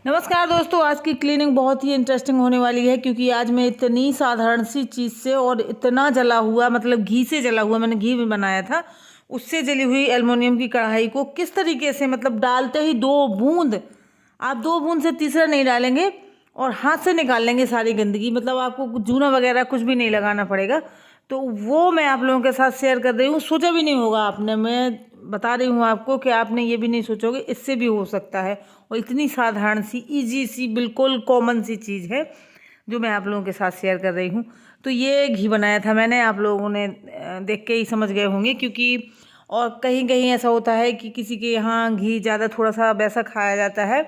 नमस्कार दोस्तों, आज की क्लीनिंग बहुत ही इंटरेस्टिंग होने वाली है क्योंकि आज मैं इतनी साधारण सी चीज़ से और इतना जला हुआ मतलब घी से जला हुआ, मैंने घी भी बनाया था, उससे जली हुई एल्युमिनियम की कढ़ाई को किस तरीके से मतलब डालते ही 2 बूंद, आप 2 बूंद से तीसरा नहीं डालेंगे और हाथ से निकाल लेंगे सारी गंदगी, मतलब आपको जूना वगैरह कुछ भी नहीं लगाना पड़ेगा। तो वो मैं आप लोगों के साथ शेयर कर रही हूँ। सोचा भी नहीं होगा आपने, मैं बता रही हूँ आपको कि आपने ये भी नहीं सोचोगे इससे भी हो सकता है। और इतनी साधारण सी इजी सी बिल्कुल कॉमन सी चीज़ है जो मैं आप लोगों के साथ शेयर कर रही हूँ। तो ये घी बनाया था मैंने, आप लोगों ने देख के ही समझ गए होंगे क्योंकि और कहीं कहीं ऐसा होता है कि किसी के यहाँ घी ज़्यादा थोड़ा सा वैसा खाया जाता है,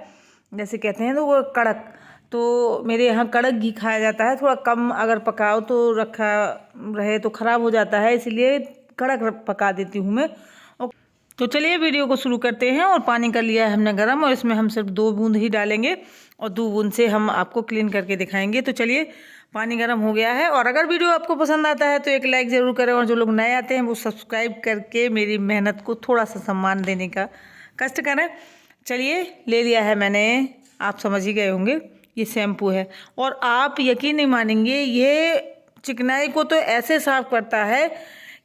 जैसे कहते हैं तो वो कड़क, तो मेरे यहाँ कड़क घी खाया जाता है। थोड़ा कम अगर पकाओ तो रखा रहे तो ख़राब हो जाता है, इसलिए कड़क पका देती हूँ मैं। तो चलिए वीडियो को शुरू करते हैं। और पानी कर लिया है हमने गर्म और इसमें हम सिर्फ 2 बूंद ही डालेंगे और 2 बूंद से हम आपको क्लीन करके दिखाएंगे। तो चलिए, पानी गर्म हो गया है और अगर वीडियो आपको पसंद आता है तो एक लाइक ज़रूर करें और जो लोग नए आते हैं वो सब्सक्राइब करके मेरी मेहनत को थोड़ा सा सम्मान देने का कष्ट करें। चलिए, ले लिया है मैंने, आप समझ ही गए होंगे, ये शैम्पू है और आप यकीन नहीं मानेंगे, ये चिकनाई को तो ऐसे साफ करता है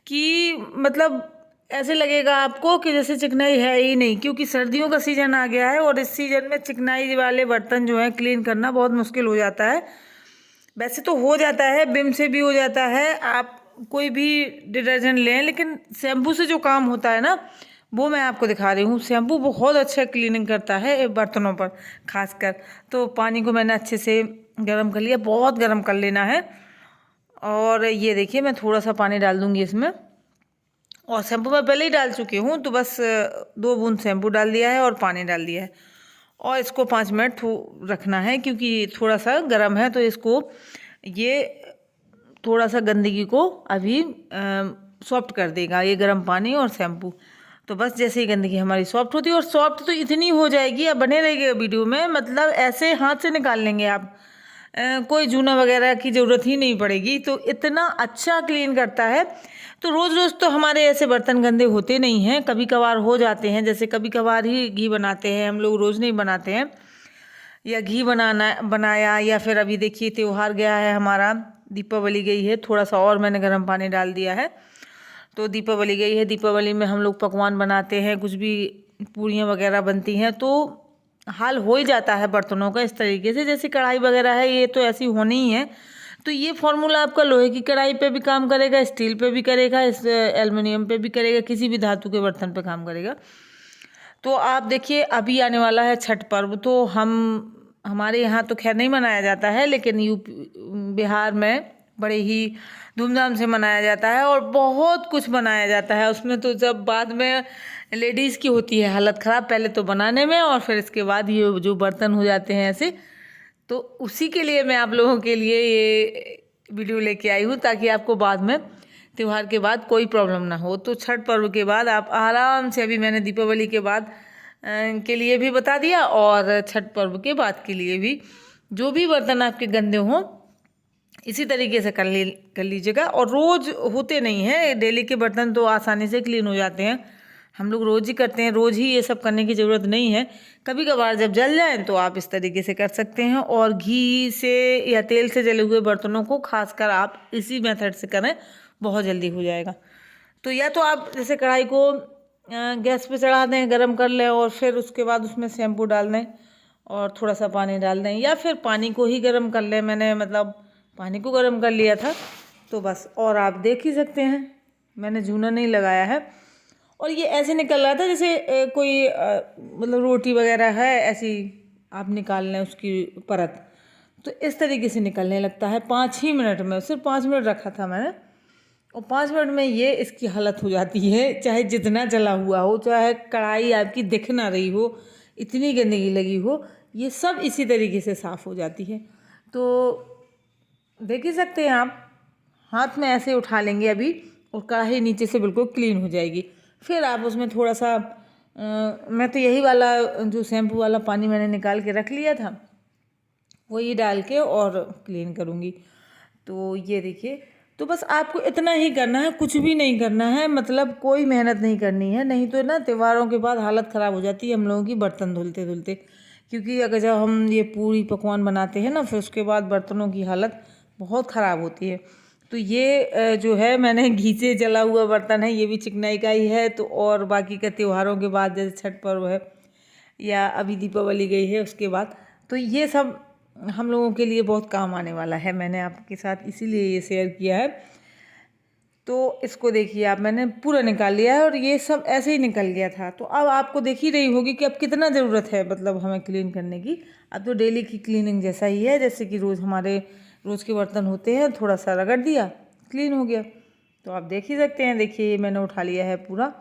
कि मतलब ऐसे लगेगा आपको कि जैसे चिकनाई है ही नहीं, क्योंकि सर्दियों का सीज़न आ गया है और इस सीज़न में चिकनाई वाले बर्तन जो हैं क्लीन करना बहुत मुश्किल हो जाता है। वैसे तो हो जाता है, विम से भी हो जाता है, आप कोई भी डिटर्जेंट लें, लेकिन शैम्पू से जो काम होता है ना वो मैं आपको दिखा रही हूँ। शैम्पू बहुत अच्छा क्लीनिंग करता है बर्तनों पर खासकर। तो पानी को मैंने अच्छे से गर्म कर लिया, बहुत गर्म कर लेना है। और ये देखिए, मैं थोड़ा सा पानी डाल दूँगी इसमें और शैम्पू मैं पहले ही डाल चुकी हूँ, तो बस 2 बूंद शैम्पू डाल दिया है और पानी डाल दिया है और इसको 5 मिनट रखना है क्योंकि थोड़ा सा गर्म है। तो इसको ये थोड़ा सा गंदगी को अभी सॉफ्ट कर देगा ये गर्म पानी और शैम्पू। तो बस जैसे ही गंदगी हमारी सॉफ्ट होती है, और सॉफ्ट तो इतनी हो जाएगी, अब बने रहिएगा वीडियो में, मतलब ऐसे हाथ से निकाल लेंगे आप, कोई जूना वगैरह की ज़रूरत ही नहीं पड़ेगी। तो इतना अच्छा क्लीन करता है। तो रोज़ रोज़ तो हमारे ऐसे बर्तन गंदे होते नहीं हैं, कभी कभार हो जाते हैं, जैसे कभी कभार ही घी बनाते हैं हम लोग, रोज़ नहीं बनाते हैं। या घी बनाया या फिर अभी देखिए त्यौहार गया है हमारा, दीपावली गई है, थोड़ा सा और मैंने गर्म पानी डाल दिया है। तो दीपावली गई है, दीपावली में हम लोग पकवान बनाते हैं, कुछ भी पूड़ियाँ वगैरह बनती हैं, तो हाल हो ही जाता है बर्तनों का इस तरीके से। जैसे कढ़ाई वगैरह है, ये तो ऐसी होनी ही है। तो ये फॉर्मूला आपका लोहे की कढ़ाई पे भी काम करेगा, स्टील पे भी करेगा, इस एल्युमिनियम पे भी करेगा, किसी भी धातु के बर्तन पे काम करेगा। तो आप देखिए, अभी आने वाला है छठ पर्व, तो हमारे यहाँ तो खैर नहीं मनाया जाता है, लेकिन यूपी बिहार में बड़े ही धूमधाम से मनाया जाता है और बहुत कुछ बनाया जाता है उसमें। तो जब बाद में लेडीज़ की होती है हालत ख़राब, पहले तो बनाने में और फिर इसके बाद ये जो बर्तन हो जाते हैं ऐसे। तो उसी के लिए मैं आप लोगों के लिए ये वीडियो लेके आई हूँ, ताकि आपको बाद में त्यौहार के बाद कोई प्रॉब्लम ना हो। तो छठ पर्व के बाद आप आराम से, अभी मैंने दीपावली के बाद के लिए भी बता दिया और छठ पर्व के बाद के लिए भी, जो भी बर्तन आपके गंदे हों इसी तरीके से कर लीजिएगा। और रोज़ होते नहीं हैं, डेली के बर्तन तो आसानी से क्लीन हो जाते हैं, हम लोग रोज़ ही करते हैं, रोज़ ही ये सब करने की ज़रूरत नहीं है। कभी कभार जब जल जाए तो आप इस तरीके से कर सकते हैं। और घी से या तेल से जले हुए बर्तनों को खासकर आप इसी मेथड से करें, बहुत जल्दी हो जाएगा। तो या तो आप जैसे कढ़ाई को गैस पे चढ़ा दें, गरम कर लें और फिर उसके बाद उसमें शैम्पू डाल दें और थोड़ा सा पानी डाल दें, या फिर पानी को ही गर्म कर लें। मैंने मतलब पानी को गर्म कर लिया था, तो बस। और आप देख ही सकते हैं मैंने जूना नहीं लगाया है और ये ऐसे निकल रहा था जैसे कोई मतलब रोटी वगैरह है ऐसी आप निकाल लें उसकी परत, तो इस तरीके से निकलने लगता है 5 ही मिनट में। सिर्फ 5 मिनट रखा था मैंने और 5 मिनट में ये इसकी हालत हो जाती है। चाहे जितना जला हुआ हो, चाहे कढ़ाई आपकी दिख ना रही हो, इतनी गंदगी लगी हो, ये सब इसी तरीके से साफ़ हो जाती है। तो देख ही सकते हैं आप, हाथ में ऐसे उठा लेंगे अभी और कढ़ाई नीचे से बिल्कुल क्लीन हो जाएगी। फिर आप उसमें थोड़ा सा मैं तो यही वाला जो शैम्पू वाला पानी मैंने निकाल के रख लिया था वही डाल के और क्लीन करूँगी। तो ये देखिए, तो बस आपको इतना ही करना है, कुछ भी नहीं करना है, मतलब कोई मेहनत नहीं करनी है, नहीं तो ना त्योहारों के बाद हालत ख़राब हो जाती है हम लोगों की बर्तन धुलते धुलते, क्योंकि अगर जब हम ये पूरी पकवान बनाते हैं ना, फिर उसके बाद बर्तनों की हालत बहुत ख़राब होती है। तो ये जो है मैंने घी से जला हुआ बर्तन है, ये भी चिकनाई का ही है। तो और बाकी के त्योहारों के बाद जैसे छठ पर्व है या अभी दीपावली गई है उसके बाद, तो ये सब हम लोगों के लिए बहुत काम आने वाला है। मैंने आपके साथ इसीलिए ये शेयर किया है। तो इसको देखिए आप, मैंने पूरा निकाल लिया है और ये सब ऐसे ही निकल गया था। तो अब आपको देख ही रही होगी कि अब कितना ज़रूरत है मतलब हमें क्लीन करने की। अब तो डेली की क्लीनिंग जैसा ही है, जैसे कि हमारे रोज़ के बर्तन होते हैं, थोड़ा सा रगड़ दिया, क्लीन हो गया। तो आप देख ही सकते हैं, देखिए ये मैंने उठा लिया है पूरा।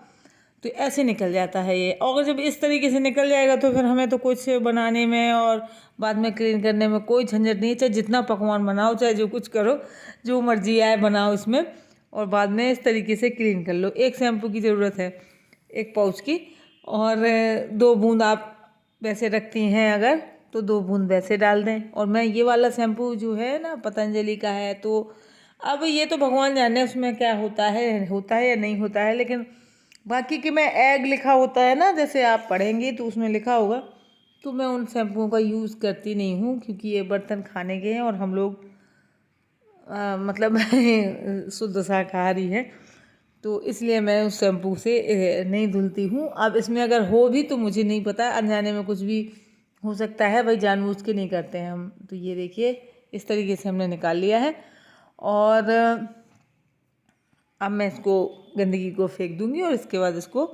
तो ऐसे निकल जाता है ये। और जब इस तरीके से निकल जाएगा तो फिर हमें तो कुछ बनाने में और बाद में क्लीन करने में कोई झंझट नहीं है। चाहे जितना पकवान बनाओ, चाहे जो कुछ करो, जो मर्जी आए बनाओ इसमें, और बाद में इस तरीके से क्लीन कर लो। एक शैम्पू की ज़रूरत है, एक पाउच की, और 2 बूंद आप वैसे रखती हैं अगर, तो 2 बूंद वैसे डाल दें। और मैं ये वाला शैम्पू जो है ना पतंजलि का है, तो अब ये तो भगवान जाने उसमें क्या होता है या नहीं होता है, लेकिन बाकी कि मैं एग लिखा होता है ना, जैसे आप पढ़ेंगे तो उसमें लिखा होगा, तो मैं उन शैम्पुओं का यूज़ करती नहीं हूँ, क्योंकि ये बर्तन खाने के हैं और हम लोग मतलब शुद्ध शाकाहारी है, तो इसलिए मैं उस शैम्पू से नहीं धुलती हूँ। अब इसमें अगर हो भी तो मुझे नहीं पता, अनजाने में कुछ भी हो सकता है, भाई जानबूझ के नहीं करते हैं हम। तो ये देखिए इस तरीके से हमने निकाल लिया है। और अब मैं इसको गंदगी को फेंक दूंगी और इसके बाद इसको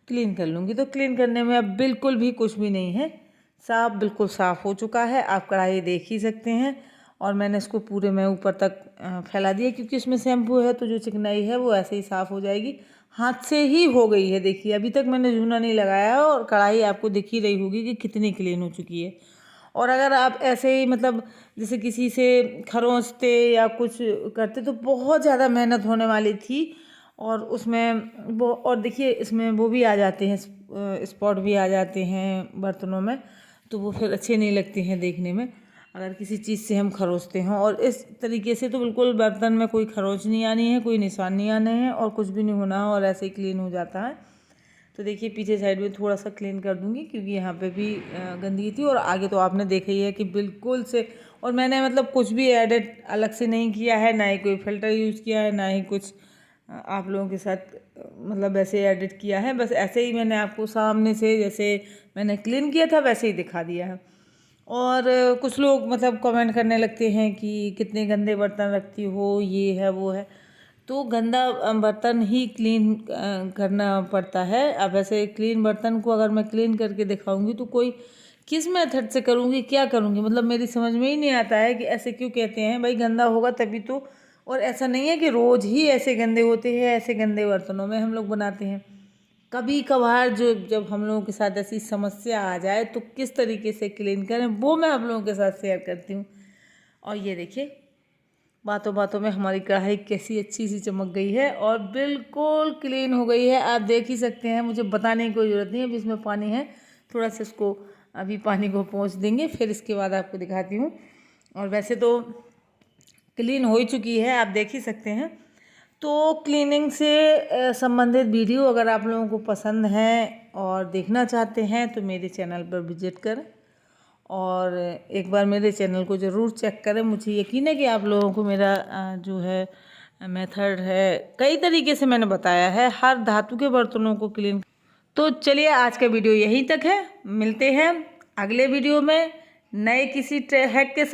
क्लीन कर लूँगी। तो क्लीन करने में अब बिल्कुल भी कुछ भी नहीं है, साफ, बिल्कुल साफ़ हो चुका है। आप कढ़ाई देख ही सकते हैं। और मैंने इसको पूरे में ऊपर तक फैला दिया, क्योंकि इसमें शैम्पू है तो जो चिकनाई है वो ऐसे ही साफ़ हो जाएगी। हाथ से ही हो गई है, देखिए अभी तक मैंने जूना नहीं लगाया है। और कढ़ाई आपको दिख ही रही होगी कि कितनी क्लीन हो चुकी है। और अगर आप ऐसे ही मतलब जैसे किसी से खरोंचते या कुछ करते तो बहुत ज़्यादा मेहनत होने वाली थी। और उसमें वो, और देखिए इसमें वो भी आ जाते हैं, स्पॉट भी आ जाते हैं बर्तनों में, तो वो फिर अच्छे नहीं लगते हैं देखने में अगर किसी चीज़ से हम खरोचते हों। और इस तरीके से तो बिल्कुल बर्तन में कोई खरोच नहीं आनी है, कोई निशान नहीं आने हैं और कुछ भी नहीं होना है, और ऐसे ही क्लीन हो जाता है। तो देखिए पीछे साइड में थोड़ा सा क्लीन कर दूंगी, क्योंकि यहाँ पे भी गंदगी थी। और आगे तो आपने देखा ही है कि बिल्कुल से, और मैंने मतलब कुछ भी एडिट अलग से नहीं किया है, ना ही कोई फ़िल्टर यूज़ किया है, ना ही कुछ आप लोगों के साथ मतलब ऐसे एडिट किया है। बस ऐसे ही मैंने आपको सामने से जैसे मैंने क्लीन किया था वैसे ही दिखा दिया है। और कुछ लोग मतलब कमेंट करने लगते हैं कि कितने गंदे बर्तन रखती हो, ये है वो है। तो गंदा बर्तन ही क्लीन करना पड़ता है। अब ऐसे क्लीन बर्तन को अगर मैं क्लीन करके दिखाऊंगी तो कोई किस मेथड से करूंगी, क्या करूंगी, मतलब मेरी समझ में ही नहीं आता है कि ऐसे क्यों कहते हैं। भाई गंदा होगा तभी तो, और ऐसा नहीं है कि रोज़ ही ऐसे गंदे होते हैं, ऐसे गंदे बर्तनों में हम लोग बनाते हैं। कभी कभार जो जब हम लोगों के साथ ऐसी समस्या आ जाए तो किस तरीके से क्लीन करें, वो मैं आप लोगों के साथ शेयर करती हूँ। और ये देखिए बातों बातों में हमारी कढ़ाई कैसी अच्छी सी चमक गई है और बिल्कुल क्लीन हो गई है। आप देख ही सकते हैं, मुझे बताने की कोई ज़रूरत नहीं है। अभी इसमें पानी है, थोड़ा सा इसको अभी पानी को पोंछ देंगे, फिर इसके बाद आपको दिखाती हूँ। और वैसे तो क्लीन हो ही चुकी है, आप देख ही सकते हैं। तो क्लीनिंग से संबंधित वीडियो अगर आप लोगों को पसंद है और देखना चाहते हैं तो मेरे चैनल पर विजिट करें और एक बार मेरे चैनल को ज़रूर चेक करें। मुझे यकीन है कि आप लोगों को मेरा जो है मेथड है, कई तरीके से मैंने बताया है हर धातु के बर्तनों को क्लीन। तो चलिए आज का वीडियो यहीं तक है, मिलते हैं अगले वीडियो में नए किसी हैक के साथ।